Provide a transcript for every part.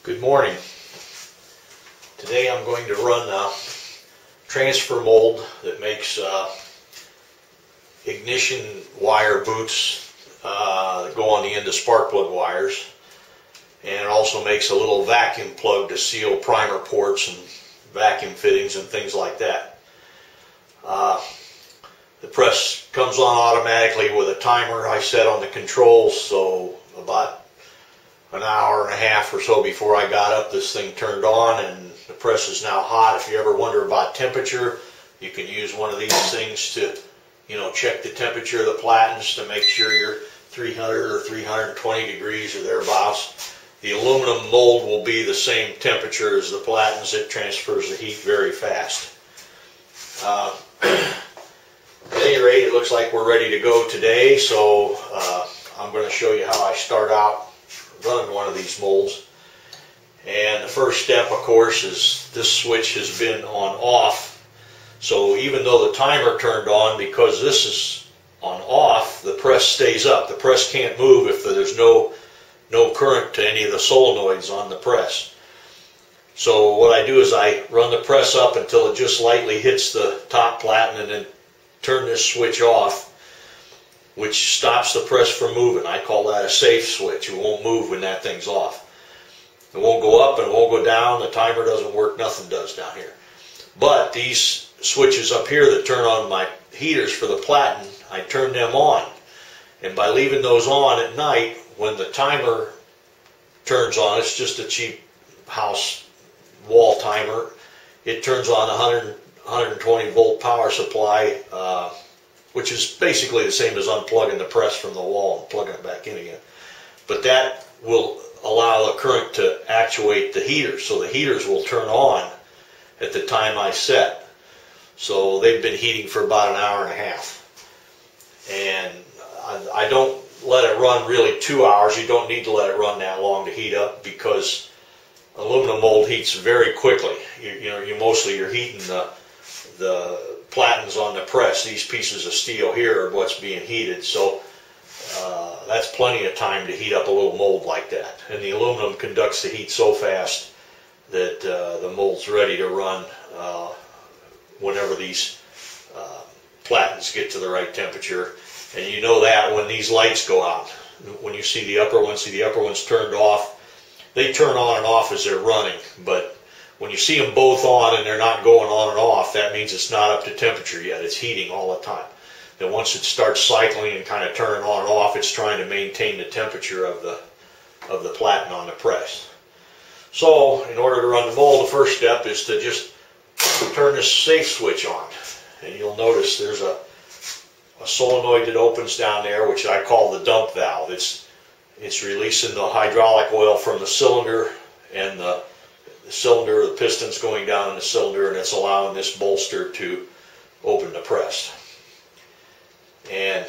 Good morning. Today I'm going to run a transfer mold that makes ignition wire boots that go on the end of spark plug wires, and it also makes a little vacuum plug to seal primer ports and vacuum fittings and things like that. The press comes on automatically with a timer I set on the controls, so about an hour and a half or so before I got up, this thing turned on and the press is now hot. If you ever wonder about temperature, you can use one of these things to, check the temperature of the platens to make sure you're 300 or 320 degrees or thereabouts. The aluminum mold will be the same temperature as the platens. It transfers the heat very fast. At any rate, it looks like we're ready to go today, so I'm going to show you how I start out running one of these molds. And the first step, of course, is this switch has been on off. So even though the timer turned on, because this is on off, the press stays up. The press can't move if there's no current to any of the solenoids on the press. So what I do is I run the press up until it just lightly hits the top platen and then turn this switch off, which stops the press from moving. I call that a safe switch. It won't move when that thing's off. It won't go up and it won't go down. The timer doesn't work. Nothing does down here. But these switches up here that turn on my heaters for the platen, I turn them on. And by leaving those on at night, when the timer turns on, it's just a cheap house wall timer. It turns on 120 volt power supply, which is basically the same as unplugging the press from the wall and plugging it back in again. But that will allow the current to actuate the heaters, so the heaters will turn on at the time I set. So they've been heating for about an hour and a half. And I don't let it run really 2 hours. You don't need to let it run that long to heat up, because aluminum mold heats very quickly. You're heating the platens on the press. These pieces of steel here are what's being heated, so that's plenty of time to heat up a little mold like that. And the aluminum conducts the heat so fast that the mold's ready to run whenever these platens get to the right temperature. And you know that when these lights go out. When you see the upper ones turned off. They turn on and off as they're running, but when you see them both on and they're not going on and off, that means it's not up to temperature yet. It's heating all the time. Then once it starts cycling and kind of turning on and off, it's trying to maintain the temperature of the platen on the press. So in order to run the mold, the first step is to just turn this safe switch on. And you'll notice there's a solenoid that opens down there, which I call the dump valve. It's releasing the hydraulic oil from the cylinder, and the cylinder, the piston's going down in the cylinder, and it's allowing this bolster to open the press. And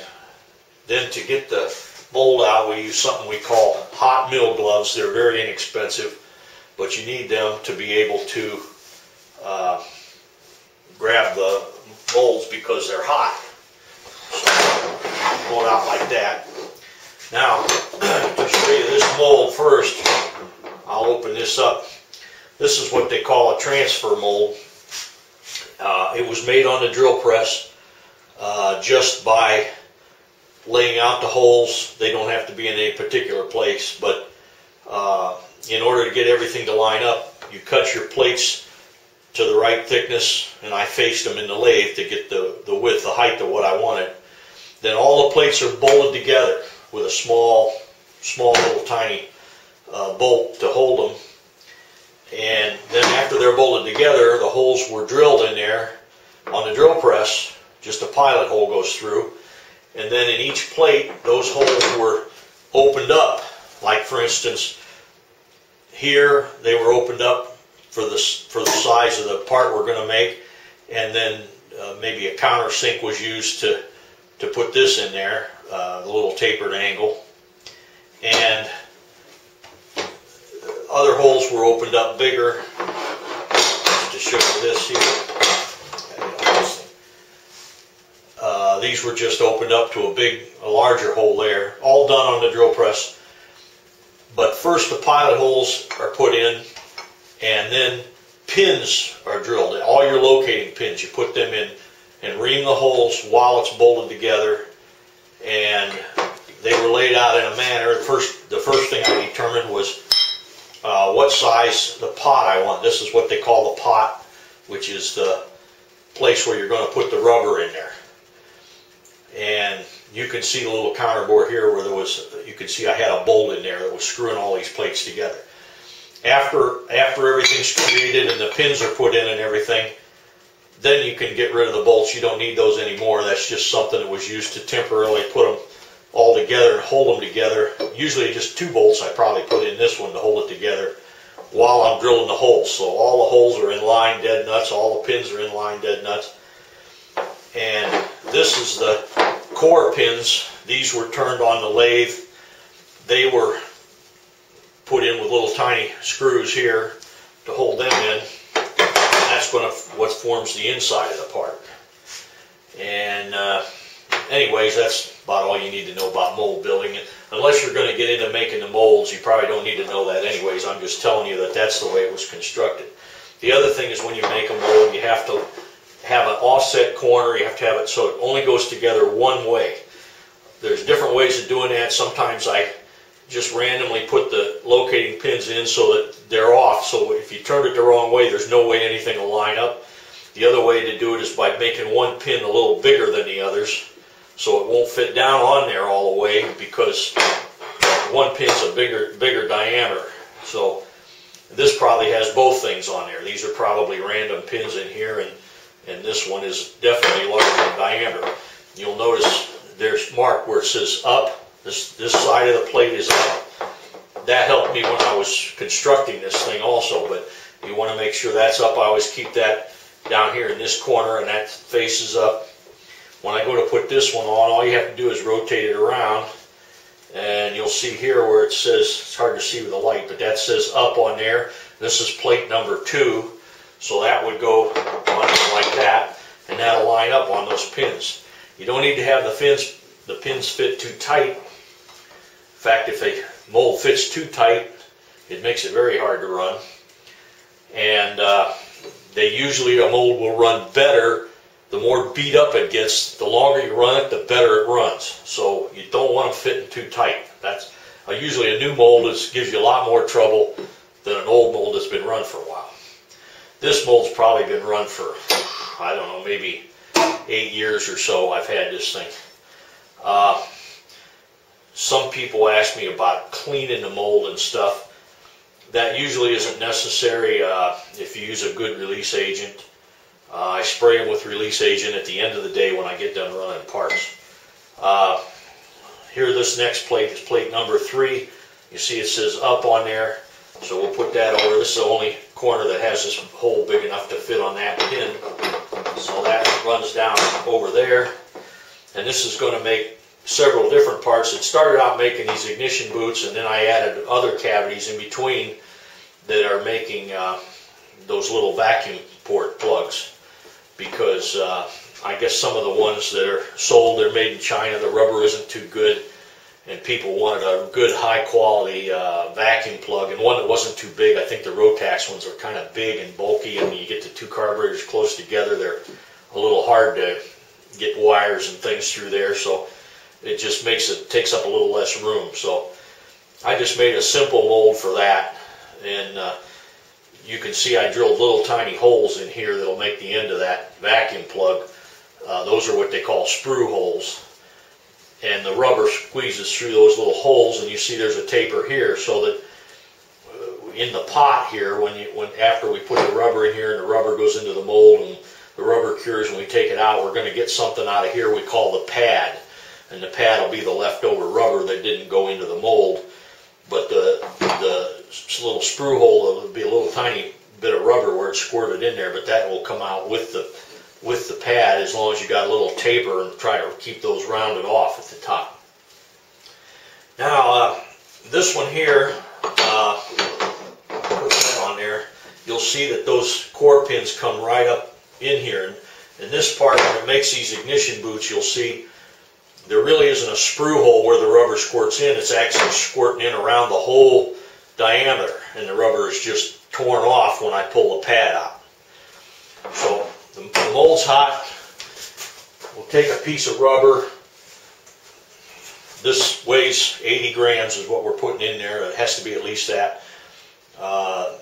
then to get the mold out, we use something we call hot mill gloves. They're very inexpensive, but you need them to be able to grab the molds because they're hot. So pull it out like that. Now, to show you this mold first, I'll open this up. This is what they call a transfer mold. It was made on the drill press just by laying out the holes. They don't have to be in any particular place, but in order to get everything to line up, you cut your plates to the right thickness, and I faced them in the lathe to get the width, the height of what I wanted. Then all the plates are bolted together with a small little tiny bolt to hold them. And then after they're bolted together, the holes were drilled in there on the drill press. Just a pilot hole goes through. And then in each plate, those holes were opened up. Like for instance, here they were opened up for the size of the part we're going to make. And then maybe a countersink was used to put this in there, the little tapered angle. And other holes were opened up bigger. Just to show you this here. These were just opened up to a larger hole there. All done on the drill press. But first the pilot holes are put in, and then pins are drilled. All your locating pins, you put them in and ream the holes while it's bolted together. And they were laid out in a manner. The first thing I determined was what size the pot I want. This is what they call the pot, which is the place where you're going to put the rubber in there. And you can see the little counterbore here where you can see I had a bolt in there that was screwing all these plates together. After everything's created and the pins are put in and everything, then you can get rid of the bolts. You don't need those anymore. That's just something that was used to temporarily put them all together and hold them together. Usually just 2 bolts I probably put in this one to hold it together while I'm drilling the holes. So all the holes are in line dead nuts, all the pins are in line dead nuts. And this is the core pins. These were turned on the lathe. They were put in with little tiny screws here to hold them in. That's what forms the inside of the part. And anyways, that's about all you need to know about mold building. And unless you're going to get into making the molds, you probably don't need to know that anyways. I'm just telling you that that's the way it was constructed. The other thing is when you make a mold, you have to have an offset corner. You have to have it so it only goes together one way. There's different ways of doing that. Sometimes I just randomly put the locating pins in so that they're off. So if you turn it the wrong way, there's no way anything will line up. The other way to do it is by making one pin a little bigger than the others, so it won't fit down on there all the way, because one pin's a bigger diameter. So this probably has both things on there. These are probably random pins in here, and this one is definitely larger in diameter. You'll notice there's marked where it says up. This side of the plate is up. That helped me when I was constructing this thing also, but you want to make sure that's up. I always keep that down here in this corner, and that faces up. When I go to put this one on, all you have to do is rotate it around, and you'll see here where it says, it's hard to see with the light, but that says up on there. This is plate number 2, so that would go on like that, and that'll line up on those pins. You don't need to have the pins fit too tight. In fact, if a mold fits too tight, it makes it very hard to run. And usually a mold will run better. The more beat up it gets, the longer you run it, the better it runs. So you don't want them fitting too tight. That's usually a new mold gives you a lot more trouble than an old mold that's been run for a while. This mold's probably been run for, I don't know, maybe 8 years or so. I've had this thing. Some people ask me about cleaning the mold and stuff. That usually isn't necessary if you use a good release agent. I spray them with release agent at the end of the day when I get done running parts. Here, this next plate is plate number 3. You see it says up on there, so we'll put that over. This is the only corner that has this hole big enough to fit on that pin. So that runs down over there. And this is going to make several different parts. It started out making these ignition boots, and then I added other cavities in between that are making those little vacuum port plugs, because I guess some of the ones that are sold, they're made in China, the rubber isn't too good, and people wanted a good high quality vacuum plug, and one that wasn't too big. I think the Rotax ones are kind of big and bulky, and when you get the 2 carburetors close together, they're a little hard to get wires and things through there, so it just takes up a little less room. So I just made a simple mold for that, and you can see I drilled little tiny holes in here that'll make the end of that vacuum plug. Those are what they call sprue holes, and the rubber squeezes through those little holes, and you see there's a taper here, so that in the pot here, after we put the rubber in here and the rubber goes into the mold and the rubber cures, when we take it out, we're going to get something out of here we call the pad. And the pad will be the leftover rubber that didn't go into the mold. But the little sprue hole, will be a little tiny bit of rubber where it's squirted in there, but that will come out with the pad, as long as you got a little taper and try to keep those rounded off at the top. Now, this one here, put that on there, you'll see that those core pins come right up in here. And this part, when it makes these ignition boots, you'll see there really isn't a sprue hole where the rubber squirts in. It's actually squirting in around the whole diameter, and the rubber is just torn off when I pull the pad out. So the mold's hot. We'll take a piece of rubber. This weighs 80 grams is what we're putting in there. It has to be at least that.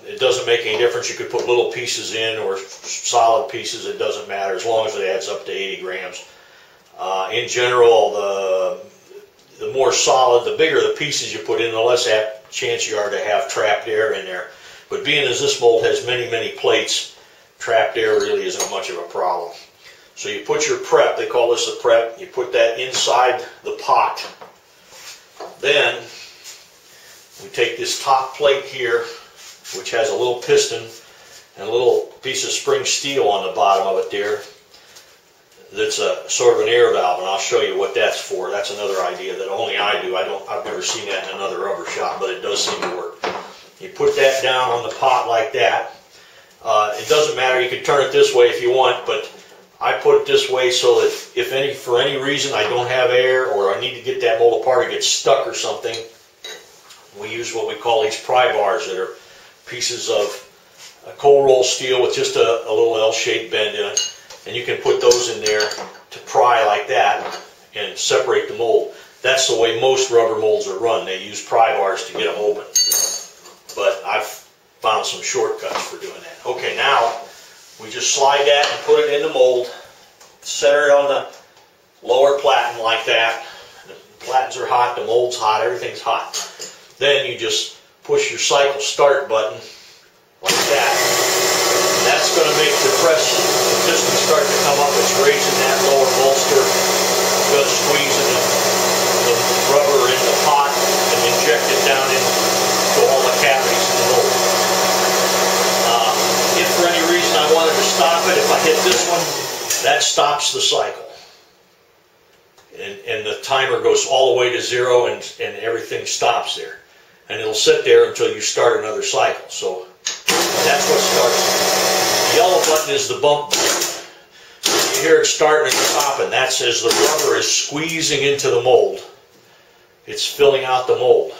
It doesn't make any difference. You could put little pieces in or solid pieces. It doesn't matter as long as it adds up to 80 grams. In general, the more solid, the bigger the pieces you put in, the less apt chance you are to have trapped air in there. But being as this mold has many, many plates, trapped air really isn't much of a problem. So you put your prep, they call this a prep, you put that inside the pot. Then we take this top plate here, which has a little piston and a little piece of spring steel on the bottom of it there. That's a sort of an air valve, and I'll show you what that's for. That's another idea that only I do. I've never seen that in another rubber shop, but it does seem to work. You put that down on the pot like that. It doesn't matter. You can turn it this way if you want, but I put it this way so that if for any reason I don't have air or I need to get that mold apart, it gets stuck or something, we use what we call these pry bars that are pieces of cold roll steel with just a little L-shaped bend in it. And you can put those in there to pry like that and separate the mold. That's the way most rubber molds are run. They use pry bars to get them open. But I've found some shortcuts for doing that. Okay, now we just slide that and put it in the mold. Center it on the lower platen like that. The platens are hot, the mold's hot, everything's hot. Then you just push your cycle start button like that. That's going to make the piston start to come up. It's raising that lower bolster, just squeezing the rubber in the pot and inject it down into all the cavities in the mold. If for any reason I wanted to stop it, if I hit this one, that stops the cycle. And the timer goes all the way to 0 and everything stops there. And it'll sit there until you start another cycle. So that's what starts. The yellow button is the bump button. You hear it starting and stopping. That says the rubber is squeezing into the mold. It's filling out the mold.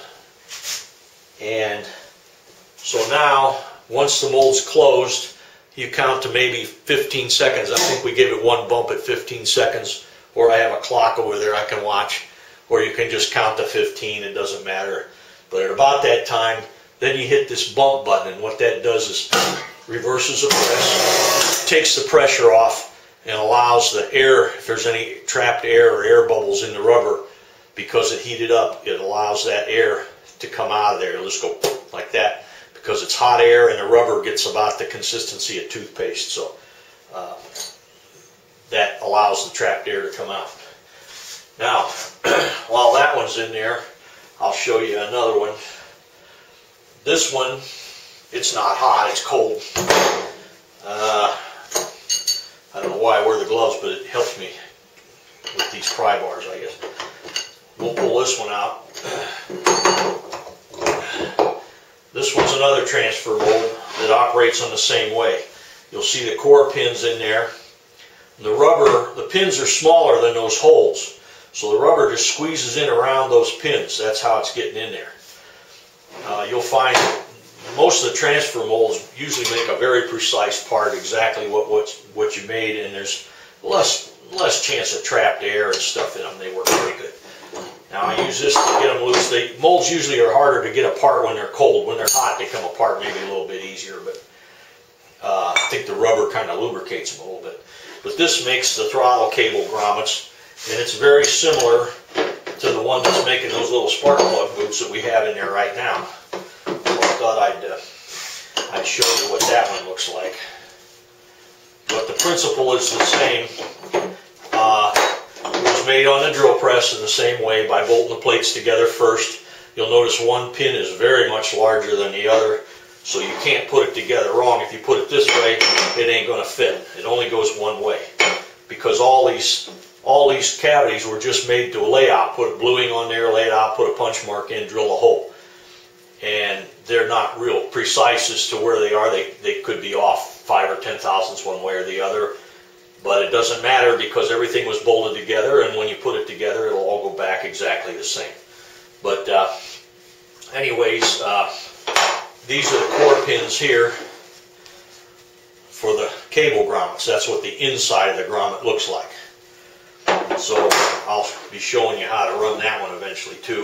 And so now, once the mold's closed, you count to maybe 15 seconds. I think we give it one bump at 15 seconds. Or I have a clock over there I can watch. Or you can just count to 15. It doesn't matter. But at about that time, then you hit this bump button, and what that does is reverses the press, takes the pressure off, and allows the air, if there's any trapped air or air bubbles in the rubber, because it heated up, it allows that air to come out of there. It'll just go like that, because it's hot air and the rubber gets about the consistency of toothpaste. So that allows the trapped air to come out. Now, while that one's in there, I'll show you another one. This one, it's not hot, it's cold. I don't know why I wear the gloves, but it helps me with these pry bars, I guess. We'll pull this one out. This one's another transfer mold that operates on the same way. You'll see the core pins in there. The pins are smaller than those holes. So the rubber just squeezes in around those pins. That's how it's getting in there. You'll find most of the transfer molds usually make a very precise part, exactly what you made, and there's less chance of trapped air and stuff in them. They work pretty good. Now I use this to get them loose. Molds usually are harder to get apart when they're cold. When they're hot, they come apart maybe a little bit easier, but I think the rubber kind of lubricates them a little bit. But this makes the throttle cable grommets. And it's very similar to the one that's making those little spark plug boots that we have in there right now. So I thought I'd show you what that one looks like. But the principle is the same. It was made on the drill press in the same way by bolting the plates together first. You'll notice one pin is very much larger than the other, so you can't put it together wrong. If you put it this way, it ain't going to fit. It only goes one way, because all these cavities were just made to a layout. Put bluing on there, lay it out, put a punch mark in, drill a hole. And they're not real precise as to where they are. They could be off 5 or 10 thousandths one way or the other. But it doesn't matter because everything was bolted together, and when you put it together, it'll all go back exactly the same. But anyways, these are the core pins here for the cable grommets. That's what the inside of the grommet looks like. So I'll be showing you how to run that one eventually too.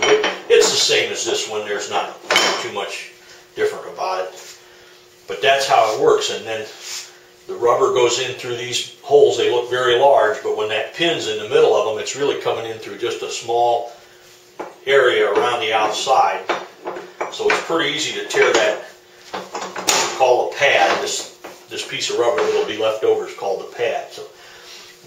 It's the same as this one. There's not too much different about it. But that's how it works. And then the rubber goes in through these holes. They look very large, but when that pin's in the middle of them, it's really coming in through just a small area around the outside. So it's pretty easy to tear that, what we call a pad. This piece of rubber that'll be left over is called the pad. So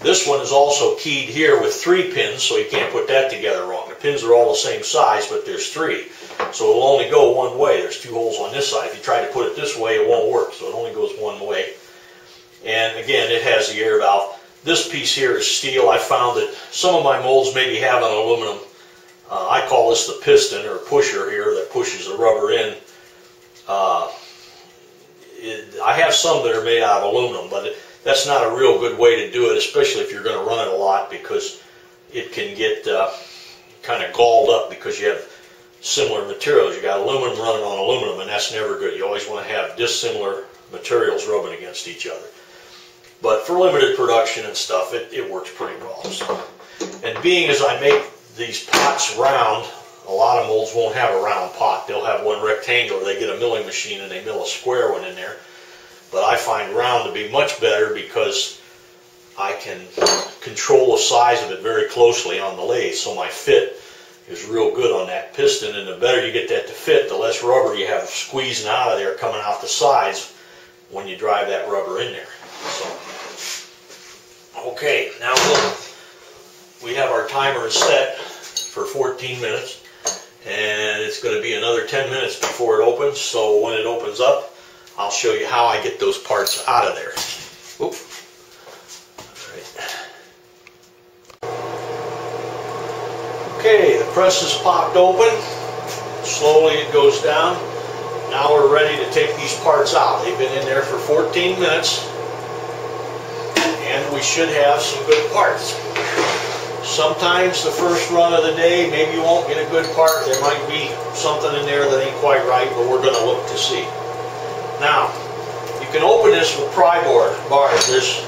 this one is also keyed here with 3 pins, so you can't put that together wrong. The pins are all the same size, but there's 3. So it'll only go one way. There's 2 holes on this side. If you try to put it this way, it won't work. So it only goes one way. And again, it has the air valve. This piece here is steel. I found that some of my molds maybe have an aluminum. I call this the piston or pusher here that pushes the rubber in. I have some that are made out of aluminum, but that's not a real good way to do it, especially if you're going to run it a lot, because it can get kind of galled up because you have similar materials. You got aluminum running on aluminum, and that's never good. You always want to have dissimilar materials rubbing against each other. But for limited production and stuff, it works pretty well. So, and being as I make these pots round, a lot of molds won't have a round pot. They'll have one rectangular. They get a milling machine and they mill a square one in there. But I find round to be much better because I can control the size of it very closely on the lathe. So my fit is real good on that piston, and the better you get that to fit, the less rubber you have squeezing out of there coming out the sides when you drive that rubber in there. So, okay, now we have our timer set for 14 minutes, and it's going to be another 10 minutes before it opens. So when it opens up, I'll show you how I get those parts out of there. Oop. All right. Okay, the press is popped open. Slowly it goes down. Now we're ready to take these parts out. They've been in there for 14 minutes. And we should have some good parts. Sometimes the first run of the day, maybe you won't get a good part. There might be something in there that ain't quite right, but we're going to look to see. Now, you can open this with pry bars. There's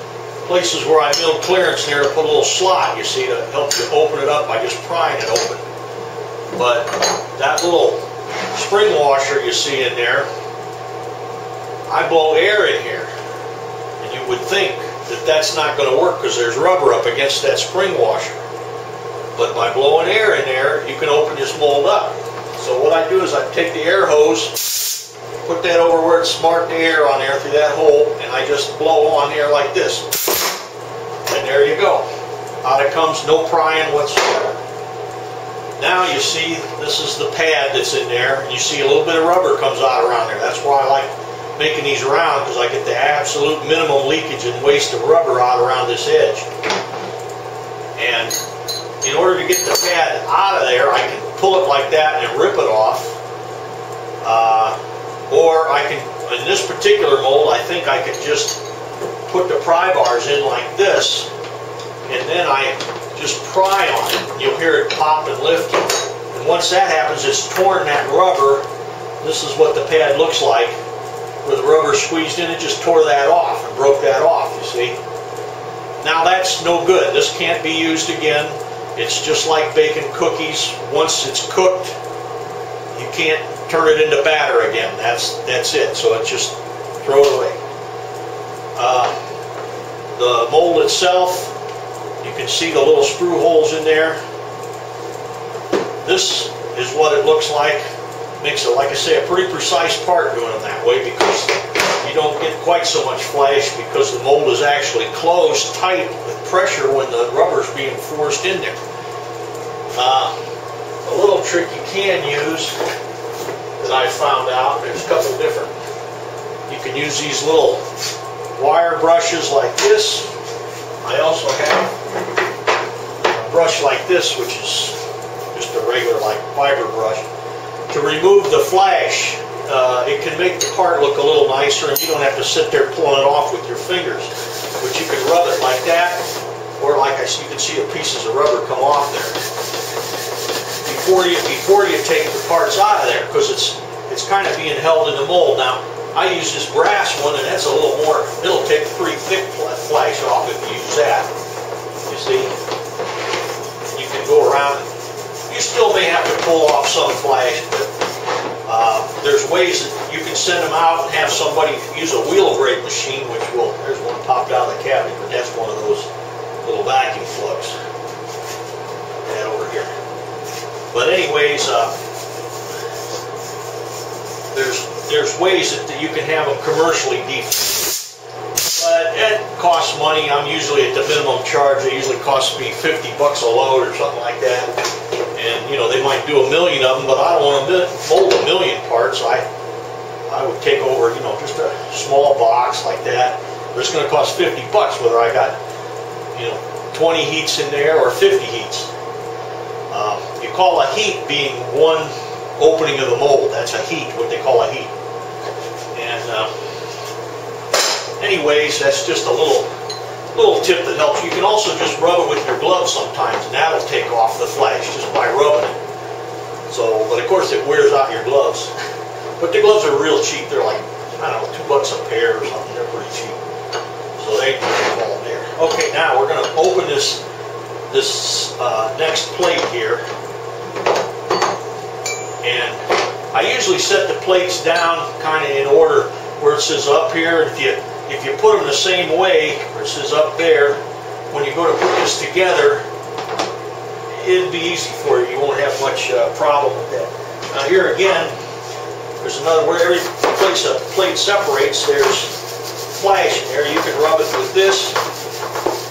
places where I milled clearance here to put a little slot, you see, to help you open it up by just prying it open. But that little spring washer you see in there, I blow air in here. And you would think that that's not going to work because there's rubber up against that spring washer. But by blowing air in there, you can open this mold up. So what I do is I take the air hose, put that over where it's marked air on there through that hole, and I just blow on here like this. And there you go. Out it comes, no prying whatsoever. Now you see, this is the pad that's in there, and you see a little bit of rubber comes out around there. That's why I like making these round, because I get the absolute minimum leakage and waste of rubber out around this edge. And in order to get the pad out of there, I can pull it like that and rip it off. Or I can, in this particular mold, I think I could just put the pry bars in like this, and then I just pry on it. You'll hear it pop and lift. And once that happens, it's torn that rubber. This is what the pad looks like. Where the rubber squeezed in, it just tore that off and broke that off, you see. Now that's no good. This can't be used again. It's just like baking cookies. Once it's cooked, you can't turn it into batter again. That's it. So it's just throw it away. The mold itself, you can see the little screw holes in there. This is what it looks like. Makes it, like I say, a pretty precise part doing them that way, because you don't get quite so much flash because the mold is actually closed tight with pressure when the rubber's being forced in there. A little trick you can use that I found out, there's a couple different, you can use these little wire brushes like this. I also have a brush like this, which is just a regular like fiber brush. To remove the flash, it can make the part look a little nicer, and you don't have to sit there pulling it off with your fingers, but you can rub it like that, or like you can see the pieces of rubber come off there before you take the parts out of there, because it's kind of being held in the mold. Now I use this brass one, and that's a little more. It'll take a pretty thick flash off if you use that. You see, you can go around. You still may have to pull off some flash, but there's ways that you can send them out and have somebody use a wheel brake machine, which will. There's one popped out of the cabinet, but that's one of those little vacuum plugs. That over here. But anyways, there's ways that you can have them commercially defaced. But it costs money. I'm usually at the minimum charge. It usually costs me $50 a load or something like that. And you know, they might do 1 million of them, but I don't want to mold 1 million parts. I would take over, you know, just a small box like that. But it's going to cost $50 whether I got, you know, 20 heats in there or 50 heats. You call a heat being one opening of the mold. That's a heat, what they call a heat. And anyways, that's just a little tip that helps. You can also just rub it with your gloves sometimes, and that'll take off the flash just by rubbing it. So, but of course it wears out your gloves. But the gloves are real cheap. They're like, I don't know, $2 a pair or something. They're pretty cheap. So they fall there. Okay, now we're going to open this next plate here. And I usually set the plates down kind of in order where it says up here. If you put them the same way, where it says up there, when you go to put this together, it'd be easy for you. You won't have much problem with that. Now here again, there's another, where every place a plate separates, there's flash in there. You can rub it with this,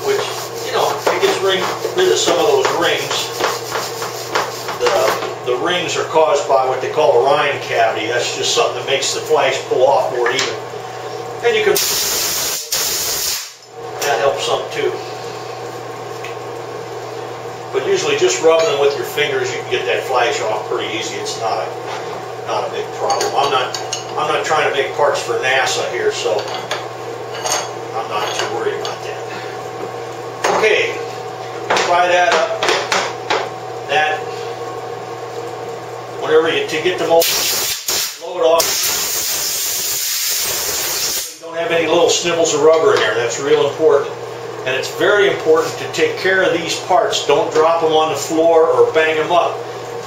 which, you know, it gets rid of some of those rings. The rings are caused by what they call a rind cavity. That's just something that makes the flash pull off more even. And you can, that helps some too. But usually just rubbing them with your fingers, you can get that flash off pretty easy. It's not a big problem. I'm not trying to make parts for NASA here, so I'm not too worried about that. Okay, fry that up. That, whenever you get the mold, blow it off. You don't have any little snibbles of rubber in there. That's real important. And it's very important to take care of these parts. Don't drop them on the floor or bang them up,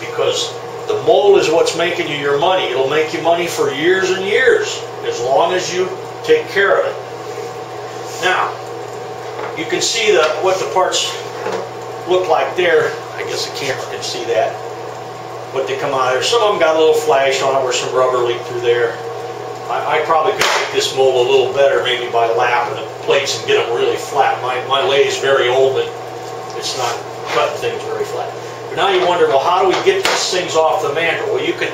because the mold is what's making you your money. It'll make you money for years and years, as long as you take care of it. Now, you can see what the parts look like there. I guess the camera can see that. But they come out of there. Some of them got a little flash on it where some rubber leaked through there. I probably could make this mold a little better, maybe by lapping the plates and get them really flat. My lathe is very old and it's not cutting things very flat. But now you wonder, well, how do we get these things off the mandrel? Well, you can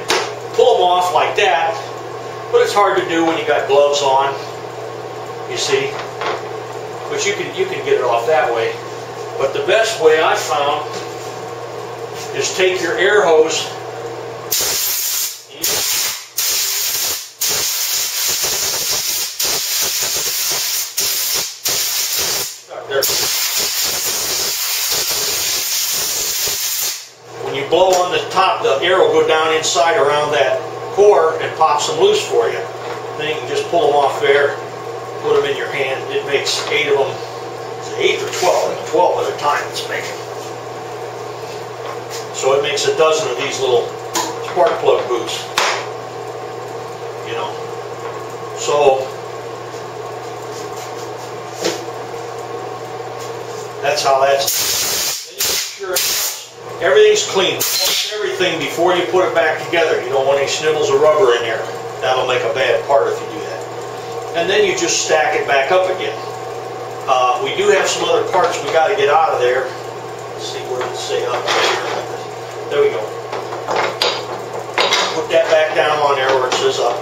pull them off like that, but it's hard to do when you got gloves on, you see. But you can get it off that way. But the best way I found is take your air hose, when you blow on the top, the air will go down inside around that core and pop some loose for you. Then you can just pull them off there, put them in your hand. It makes 8 of them. Is it 8 or 12? 12 at a time it's making. So it makes a dozen of these little spark plug boots. You know. So that's how that's. Then you make sure everything's clean. Wash everything before you put it back together. You don't want any snibbles of rubber in there. That'll make a bad part if you do that. And then you just stack it back up again. We do have some other parts we got to get out of there. Let's see where it's say up there. There we go. Put that back down on there where it says up.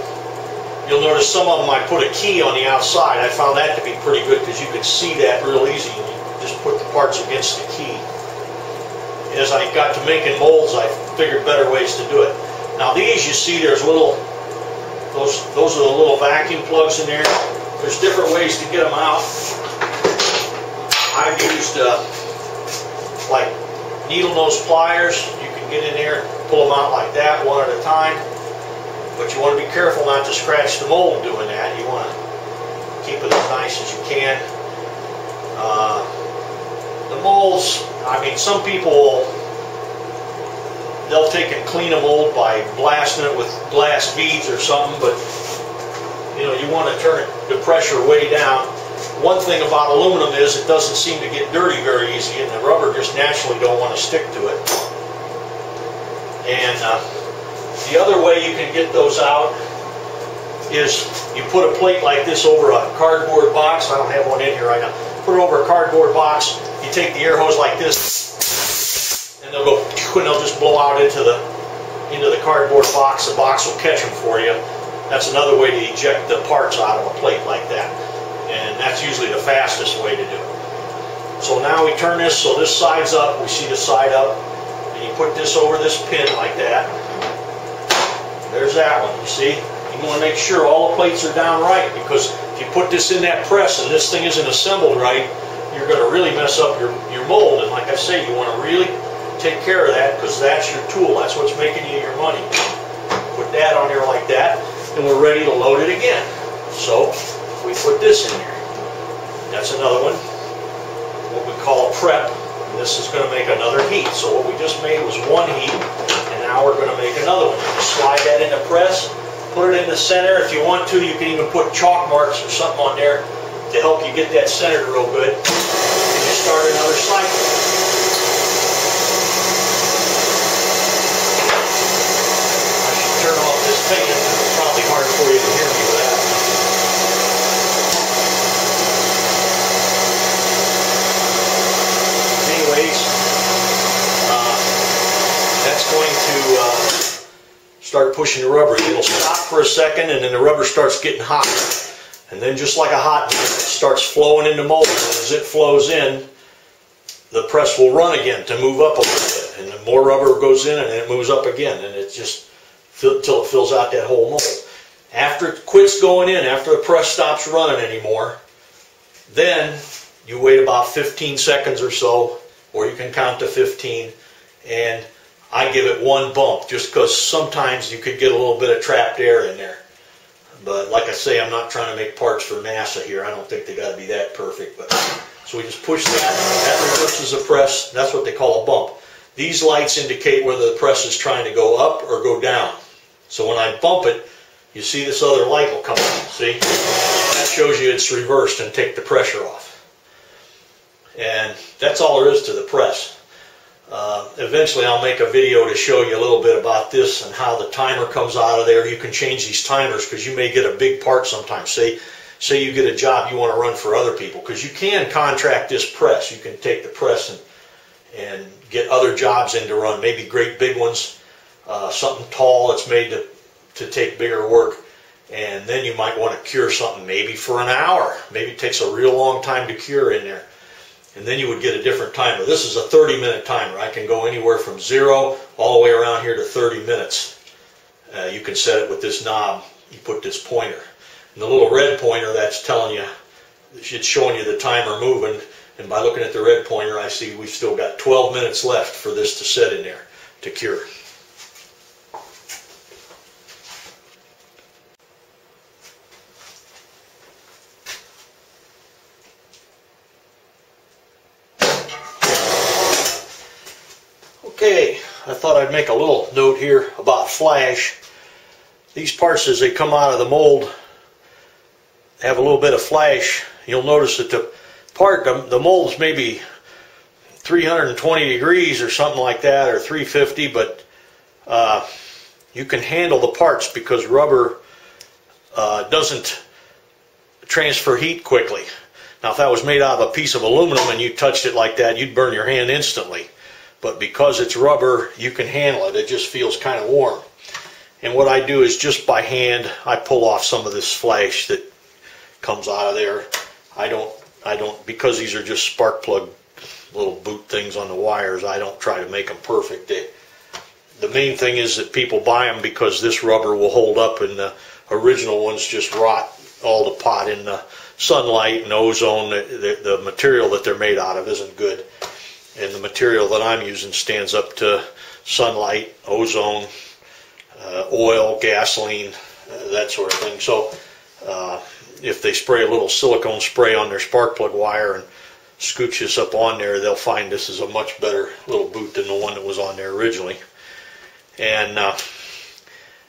You'll notice some of them I put a key on the outside. I found that to be pretty good because you can see that real easy. You just put the parts against the key. As I got to making molds, I figured better ways to do it. Now these, you see, there's little, those are the little vacuum plugs in there. There's different ways to get them out. I've used like needle nose pliers. You can get in there and pull them out like that, one at a time. But you want to be careful not to scratch the mold doing that. You want to keep it as nice as you can. The molds, I mean, some people, they'll take and clean a mold by blasting it with glass beads or something, but you know, you want to turn the pressure way down. One thing about aluminum is it doesn't seem to get dirty very easy, and the rubber just naturally don't want to stick to it. And the other way you can get those out is you put a plate like this over a cardboard box. I don't have one in here right now. Put it over a cardboard box. You take the air hose like this, and they'll go, and they'll just blow out into the cardboard box. The box will catch them for you. That's another way to eject the parts out of a plate like that. And that's usually the fastest way to do it. So now we turn this so this side's up. We see the side up. And you put this over this pin like that. There's that one, you see? You want to make sure all the plates are down right, because if you put this in that press and this thing isn't assembled right, you're going to really mess up your mold. And like I say, you want to really take care of that, because that's your tool. That's what's making you your money. Put that on there like that, and we're ready to load it again. So we put this in there. That's another one, what we call a prep. And this is going to make another heat. So what we just made was one heat, and now we're going to make another one. You slide that in the press, put it in the center. If you want to, you can even put chalk marks or something on there to help you get that centered real good. And you start another cycle. I should turn off this fan. It's probably hard for you to hear me with that. Anyways, that's going to start pushing the rubber. It'll stop for a second, and then the rubber starts getting hot. And then just like a hot knife, it starts flowing into mold. And as it flows in, the press will run again to move up a little bit. And then more rubber goes in, and then it moves up again. And it just, until it fills out that whole mold. After it quits going in, after the press stops running anymore, then you wait about 15 seconds or so, or you can count to 15, and I give it one bump, just because sometimes you could get a little bit of trapped air in there. But like I say, I'm not trying to make parts for NASA here. I don't think they got to be that perfect. But so we just push that. That reverses the press. That's what they call a bump. These lights indicate whether the press is trying to go up or go down. So when I bump it, you see this other light will come on. See? That shows you it's reversed and take the pressure off. And that's all there is to the press. Eventually I'll make a video to show you a little bit about this and how the timer comes out of there. You can change these timers, because you may get a big part sometimes. Say you get a job you want to run for other people, because you can contract this press. You can take the press and get other jobs in to run, maybe great big ones, something tall that's made to take bigger work. And then you might want to cure something maybe for an hour. Maybe it takes a real long time to cure in there. And then you would get a different timer. This is a 30-minute timer. I can go anywhere from 0 all the way around here to 30 minutes. You can set it with this knob. You put this pointer. And the little red pointer, that's telling you, it's showing you the timer moving. And by looking at the red pointer, I see we've still got 12 minutes left for this to set in there to cure. Okay, I thought I'd make a little note here about flash. These parts, as they come out of the mold, have a little bit of flash. You'll notice that the mold's maybe 320 degrees or something like that, or 350, but you can handle the parts because rubber doesn't transfer heat quickly. Now, if that was made out of a piece of aluminum and you touched it like that, you'd burn your hand instantly. But because it's rubber, you can handle it. It just feels kind of warm. And what I do is just by hand, I pull off some of this flash that comes out of there. I don't, because these are just spark plug little boot things on the wires, I don't try to make them perfect. The main thing is that people buy them because this rubber will hold up, and the original ones just rot all the pot in the sunlight and ozone. The material that they're made out of isn't good, and the material that I'm using stands up to sunlight, ozone, oil, gasoline, that sort of thing. So if they spray a little silicone spray on their spark plug wire and scooch this up on there, they'll find this is a much better little boot than the one that was on there originally. And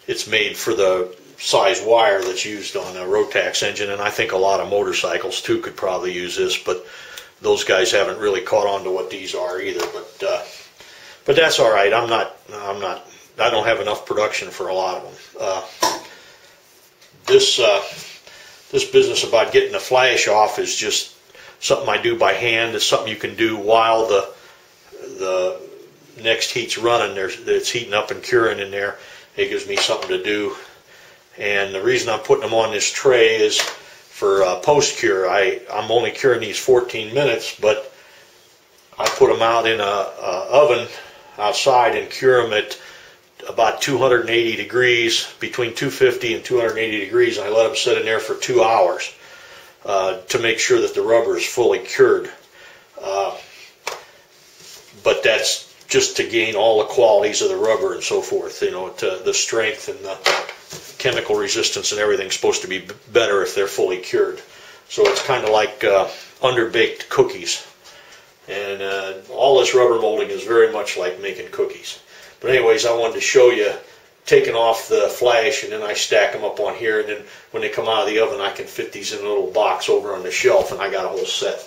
it's made for the size wire that's used on a Rotax engine, and I think a lot of motorcycles too could probably use this, but those guys haven't really caught on to what these are either. But that's all right. I don't have enough production for a lot of them. This business about getting the flash off is just something I do by hand. It's something you can do while the next heat's running. It's heating up and curing in there. It gives me something to do. And the reason I'm putting them on this tray is for post-cure. I'm only curing these 14 minutes, but I put them out in a oven outside and cure them at about 280 degrees, between 250 and 280 degrees. And I let them sit in there for 2 hours to make sure that the rubber is fully cured. But that's just to gain all the qualities of the rubber and so forth. You know, the strength and the chemical resistance and everything's supposed to be better if they're fully cured. So it's kind of like underbaked cookies. And all this rubber molding is very much like making cookies. But anyways, I wanted to show you taking off the flash, and then I stack them up on here, and then when they come out of the oven I can fit these in a little box over on the shelf, and I got a whole set.